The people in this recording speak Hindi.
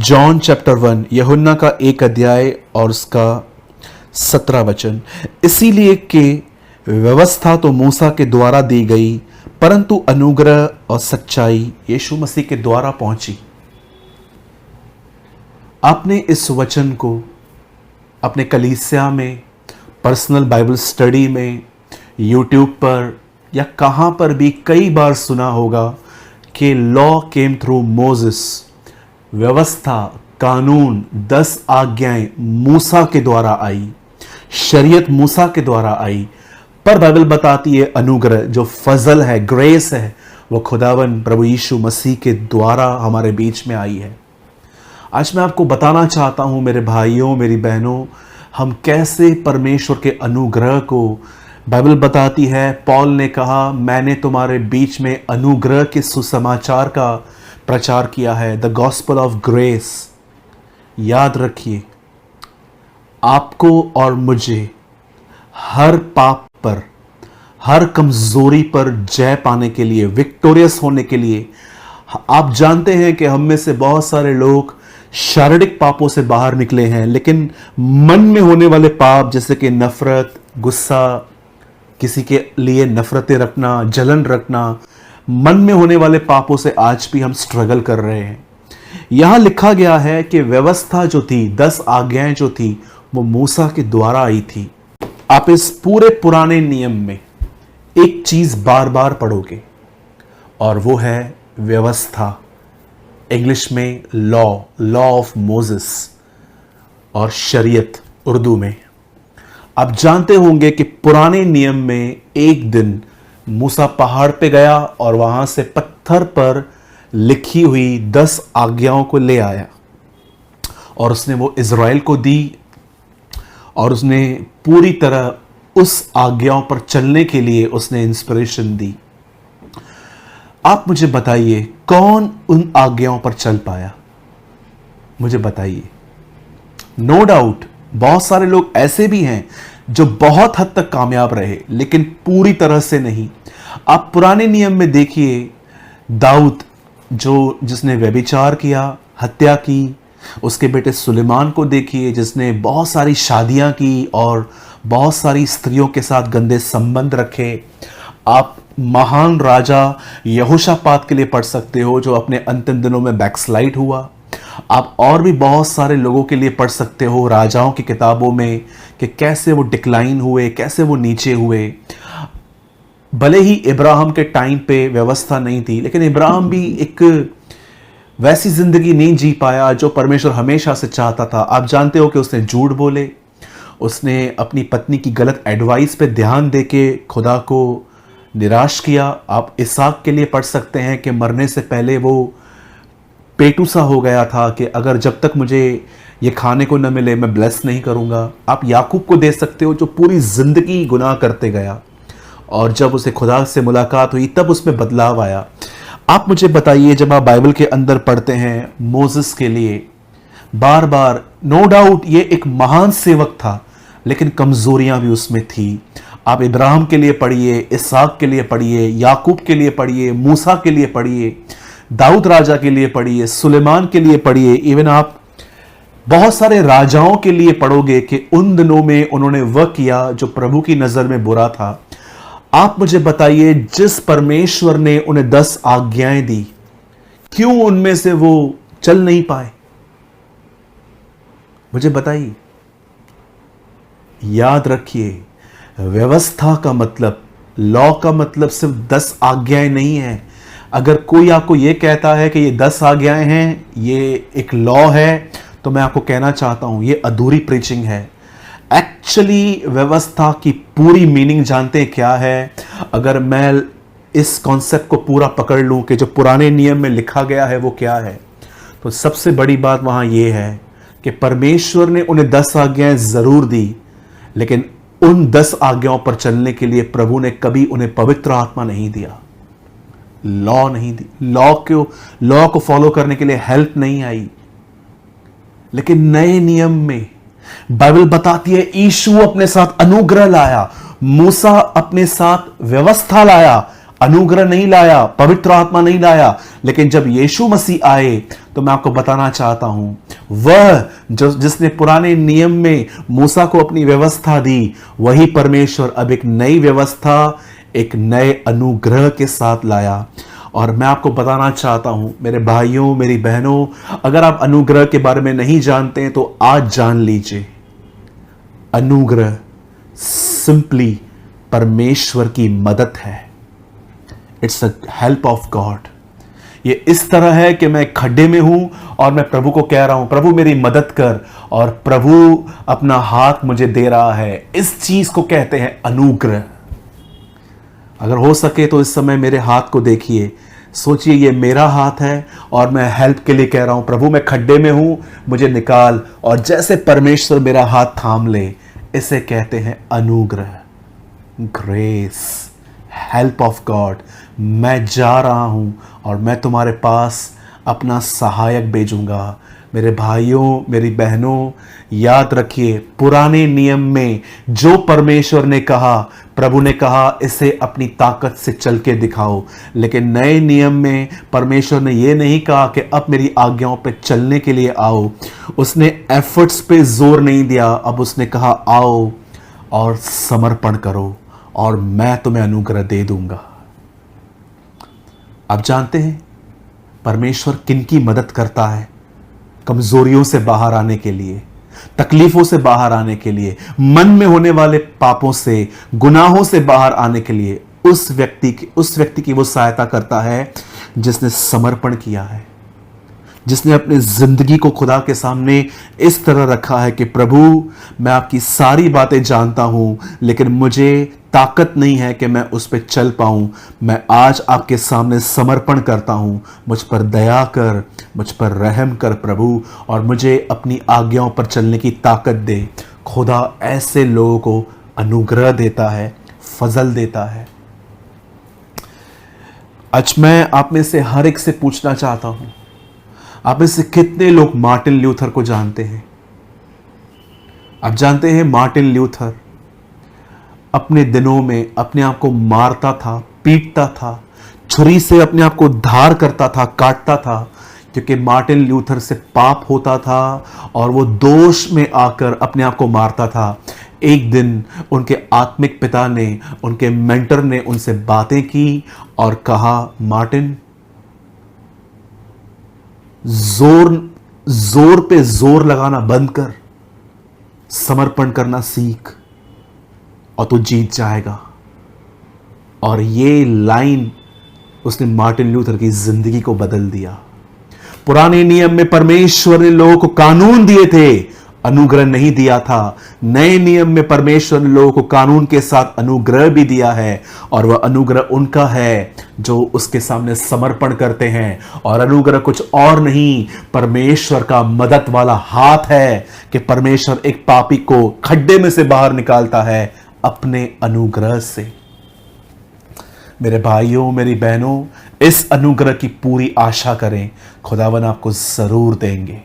जॉन चैप्टर 1 यूहन्ना का 1 अध्याय और उसका 17 वचन। इसीलिए कि व्यवस्था तो मूसा के द्वारा दी गई, परंतु अनुग्रह और सच्चाई यीशु मसीह के द्वारा पहुंची। आपने इस वचन को अपने कलीसिया में, पर्सनल बाइबल स्टडी में, यूट्यूब पर या कहां पर भी कई बार सुना होगा कि लॉ केम थ्रू मोसेस। व्यवस्था, कानून, 10 आज्ञाएं मूसा के द्वारा आई, शरीयत मूसा के द्वारा आई। पर बाइबल बताती है अनुग्रह, जो फजल है, ग्रेस है, वो खुदावन प्रभु यीशु मसीह के द्वारा हमारे बीच में आई है। आज मैं आपको बताना चाहता हूं मेरे भाइयों, मेरी बहनों, हम कैसे परमेश्वर के अनुग्रह को, बाइबल बताती है, पौल ने कहा, मैंने तुम्हारे बीच में अनुग्रह के सुसमाचार का प्रचार किया है, द गॉस्पेल ऑफ ग्रेस। याद रखिए, आपको और मुझे हर पाप पर, हर कमजोरी पर जय पाने के लिए, विक्टोरियस होने के लिए, आप जानते हैं कि हम में से बहुत सारे लोग शारीरिक पापों से बाहर निकले हैं, लेकिन मन में होने वाले पाप जैसे कि नफरत, गुस्सा, किसी के लिए नफरतें रखना, जलन रखना, मन में होने वाले पापों से आज भी हम स्ट्रगल कर रहे हैं। यहां लिखा गया है कि व्यवस्था जो थी, 10 आज्ञाएं जो थी, वो मूसा के द्वारा आई थी। आप इस पूरे पुराने नियम में एक चीज बार बार पढ़ोगे और वो है व्यवस्था, इंग्लिश में लॉ ऑफ मोसेस, और शरीयत उर्दू में। आप जानते होंगे कि पुराने नियम में एक दिन मूसा पहाड़ पे गया और वहां से पत्थर पर लिखी हुई 10 आज्ञाओं को ले आया और उसने वो इज़राइल को दी और उसने पूरी तरह उस आज्ञाओं पर चलने के लिए उसने इंस्पिरेशन दी। आप मुझे बताइए, कौन उन आज्ञाओं पर चल पाया? मुझे बताइए। नो डाउट बहुत सारे लोग ऐसे भी हैं जो बहुत हद तक कामयाब रहे, लेकिन पूरी तरह से नहीं। आप पुराने नियम में देखिए, दाऊद जिसने व्यभिचार किया, हत्या की, उसके बेटे सुलेमान को देखिए जिसने बहुत सारी शादियां की और बहुत सारी स्त्रियों के साथ गंदे संबंध रखे। आप महान राजा यहोशापात के लिए पढ़ सकते हो जो अपने अंतिम दिनों में बैकस्लाइड हुआ। आप और भी बहुत सारे लोगों के लिए पढ़ सकते हो राजाओं की किताबों में कि कैसे वो डिक्लाइन हुए, कैसे वो नीचे हुए। भले ही इब्राहिम के टाइम पे व्यवस्था नहीं थी, लेकिन इब्राहिम भी एक वैसी जिंदगी नहीं जी पाया जो परमेश्वर हमेशा से चाहता था। आप जानते हो कि उसने झूठ बोले, उसने अपनी पत्नी की गलत एडवाइस पे ध्यान देके खुदा को निराश किया। आप इसहाक के लिए पढ़ सकते हैं कि मरने से पहले वो पेटू सा हो गया था कि अगर जब तक मुझे ये खाने को न मिले मैं ब्लेस नहीं करूंगा। आप याकूब को दे सकते हो जो पूरी जिंदगी गुनाह करते गया और जब उसे खुदा से मुलाकात हुई तब उसमें बदलाव आया। आप मुझे बताइए, जब आप बाइबल के अंदर पढ़ते हैं मोसेस के लिए बार बार, नो डाउट ये एक महान सेवक था, लेकिन कमजोरियां भी उसमें थी। आप इब्राहिम के लिए पढ़िए, इसहाक के लिए पढ़िए, याकूब के लिए पढ़िए, मूसा के लिए पढ़िए, दाऊद राजा के लिए पढ़िए, सुलेमान के लिए पढ़िए। इवन आप बहुत सारे राजाओं के लिए पढ़ोगे कि उन दिनों में उन्होंने वह किया जो प्रभु की नजर में बुरा था। आप मुझे बताइए, जिस परमेश्वर ने उन्हें 10 आज्ञाएं दी, क्यों उनमें से वो चल नहीं पाए? मुझे बताइए। याद रखिए, व्यवस्था का मतलब, लॉ का मतलब सिर्फ 10 आज्ञाएं नहीं है। अगर कोई आपको यह कहता है कि ये 10 आज्ञाएं हैं, ये एक लॉ है, तो मैं आपको कहना चाहता हूं ये अधूरी प्रीचिंग है। एक्चुअली व्यवस्था की पूरी मीनिंग जानते हैं क्या है? अगर मैं इस कॉन्सेप्ट को पूरा पकड़ लूं कि जो पुराने नियम में लिखा गया है वो क्या है, तो सबसे बड़ी बात वहां यह है कि परमेश्वर ने उन्हें 10 आज्ञाएं जरूर दी, लेकिन उन 10 आज्ञाओं पर चलने के लिए प्रभु ने कभी उन्हें पवित्र आत्मा नहीं दिया, लॉ नहीं दी। लॉ को फॉलो करने के लिए हेल्प नहीं आई। लेकिन नए नियम में बाइबल बताती है यीशु अपने साथ अनुग्रह लाया, मूसा अपने साथ व्यवस्था लाया, अनुग्रह नहीं लाया, पवित्र आत्मा नहीं लाया, लेकिन जब यीशु मसीह आए तो मैं आपको बताना चाहता हूं, वह जो जिसने पुराने नियम में मूसा को अपनी व्यवस्था दी, वही परमेश्वर अब एक नई व्यवस्था, एक नए अनुग्रह के साथ लाया। और मैं आपको बताना चाहता हूं मेरे भाइयों, मेरी बहनों, अगर आप अनुग्रह के बारे में नहीं जानते हैं तो आज जान लीजिए। अनुग्रह सिंपली परमेश्वर की मदद है। It's a help of God. ये इस तरह है कि मैं खड्डे में हूं और मैं प्रभु को कह रहा हूं, प्रभु मेरी मदद कर, और प्रभु अपना हाथ मुझे दे रहा है। इस चीज को कहते हैं अनुग्रह। अगर हो सके तो इस समय मेरे हाथ को देखिए, सोचिए ये मेरा हाथ है और मैं हेल्प के लिए कह रहा हूं, प्रभु मैं खड्डे में हूं, मुझे निकाल। और जैसे परमेश्वर मेरा हाथ थाम ले, इसे कहते हैं अनुग्रह, ग्रेस, हेल्प ऑफ गॉड। मैं जा रहा हूं और मैं तुम्हारे पास अपना सहायक भेजूंगा। मेरे भाइयों, मेरी बहनों, याद रखिए, पुराने नियम में जो परमेश्वर ने कहा, प्रभु ने कहा इसे अपनी ताकत से चल के दिखाओ। लेकिन नए नियम में परमेश्वर ने यह नहीं कहा कि अब मेरी आज्ञाओं पे चलने के लिए आओ। उसने एफर्ट्स पे जोर नहीं दिया, अब उसने कहा आओ और समर्पण करो और मैं तुम्हें अनुग्रह दे दूंगा। आप जानते हैं परमेश्वर किनकी मदद करता है? कमजोरियों से बाहर आने के लिए, तकलीफों से बाहर आने के लिए, मन में होने वाले पापों से, गुनाहों से बाहर आने के लिए उस व्यक्ति की वो सहायता करता है जिसने समर्पण किया है, जिसने अपनी जिंदगी को खुदा के सामने इस तरह रखा है कि प्रभु मैं आपकी सारी बातें जानता हूं, लेकिन मुझे ताकत नहीं है कि मैं उस पर चल पाऊं। मैं आज आपके सामने समर्पण करता हूं, मुझ पर दया कर, मुझ पर रहम कर प्रभु, और मुझे अपनी आज्ञाओं पर चलने की ताकत दे। खुदा ऐसे लोगों को अनुग्रह देता है, फजल देता है। आज मैं आप में से हर एक से पूछना चाहता हूं, आप में से कितने लोग मार्टिन ल्यूथर को जानते हैं? आप जानते हैं मार्टिन ल्यूथर अपने दिनों में अपने आप को मारता था, पीटता था, छुरी से अपने आप को धार करता था, काटता था, क्योंकि मार्टिन ल्यूथर से पाप होता था और वो दोष में आकर अपने आप को मारता था। एक दिन उनके आत्मिक पिता ने, उनके मेंटर ने उनसे बातें की और कहा, मार्टिन जोर पे जोर लगाना बंद कर, समर्पण करना सीख और तू जीत जाएगा। और ये लाइन उसने मार्टिन लूथर की जिंदगी को बदल दिया। पुराने नियम में परमेश्वर ने लोगों को कानून दिए थे, अनुग्रह नहीं दिया था। नए नियम में परमेश्वर ने लोगों को कानून के साथ अनुग्रह भी दिया है, और वह अनुग्रह उनका है जो उसके सामने समर्पण करते हैं। और अनुग्रह कुछ और नहीं, परमेश्वर का मदद वाला हाथ है कि परमेश्वर एक पापी को खड्डे में से बाहर निकालता है अपने अनुग्रह से। मेरे भाइयों, मेरी बहनों, इस अनुग्रह की पूरी आशा करें, खुदावन आपको जरूर देंगे।